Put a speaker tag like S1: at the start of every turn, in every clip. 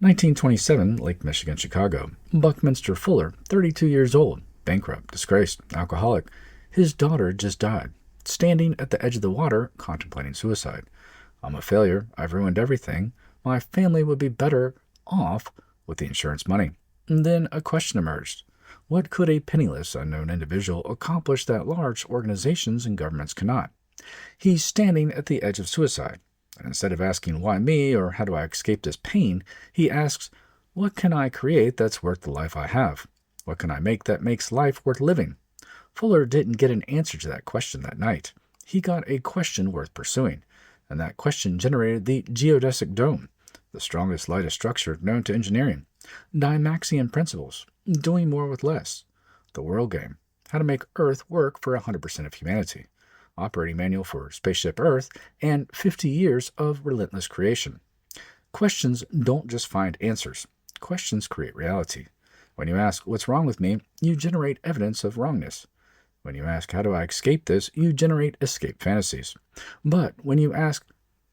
S1: 1927, Lake Michigan, Chicago. Buckminster Fuller, 32 years old, bankrupt, disgraced, alcoholic. His daughter just died. Standing at the edge of the water, contemplating suicide. I'm a failure. I've ruined everything. My family would be better off with the insurance money. And then a question emerged. What could a penniless, unknown individual accomplish that large organizations and governments cannot? He's standing at the edge of suicide. And instead of asking, why me, or how do I escape this pain, he asks, what can I create that's worth the life I have? What can I make that makes life worth living? Fuller didn't get an answer to that question that night. He got a question worth pursuing, and that question generated the geodesic dome, the strongest, lightest structure known to engineering. Dymaxion principles, doing more with less. The world game, how to make Earth work for 100% of humanity. Operating manual for Spaceship Earth, and 50 years of relentless creation. Questions don't just find answers. Questions create reality. When you ask, what's wrong with me, you generate evidence of wrongness. When you ask, how do I escape this, you generate escape fantasies. But when you ask,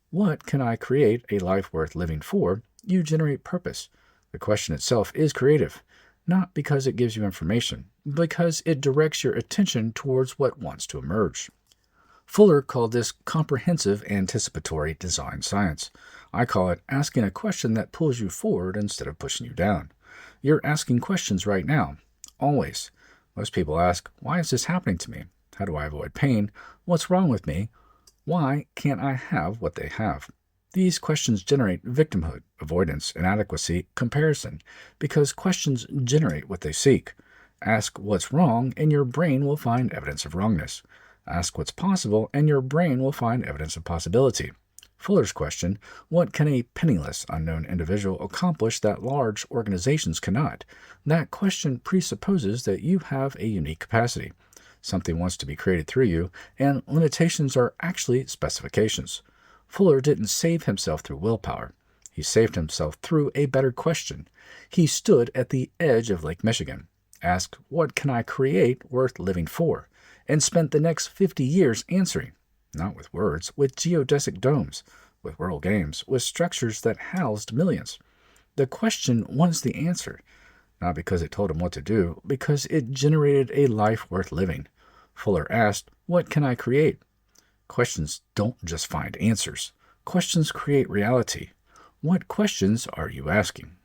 S1: what can I create a life worth living for, you generate purpose. The question itself is creative, not because it gives you information, but because it directs your attention towards what wants to emerge. Fuller called this comprehensive anticipatory design science. I call it asking a question that pulls you forward instead of pushing you down. You're asking questions right now, always. Most people ask, why is this happening to me? How do I avoid pain? What's wrong with me? Why can't I have what they have? These questions generate victimhood, avoidance, inadequacy, comparison, because questions generate what they seek. Ask what's wrong, and your brain will find evidence of wrongness. Ask what's possible, and your brain will find evidence of possibility. Fuller's question, what can a penniless, unknown individual accomplish that large organizations cannot? That question presupposes that you have a unique capacity. Something wants to be created through you, and limitations are actually specifications. Fuller didn't save himself through willpower. He saved himself through a better question. He stood at the edge of Lake Michigan, asked, what can I create worth living for? And spent the next 50 years answering, not with words, with geodesic domes, with world games, with structures that housed millions. The question was the answer, not because it told him what to do, because it generated a life worth living. Fuller asked, what can I create? Questions don't just find answers. Questions create reality. What questions are you asking?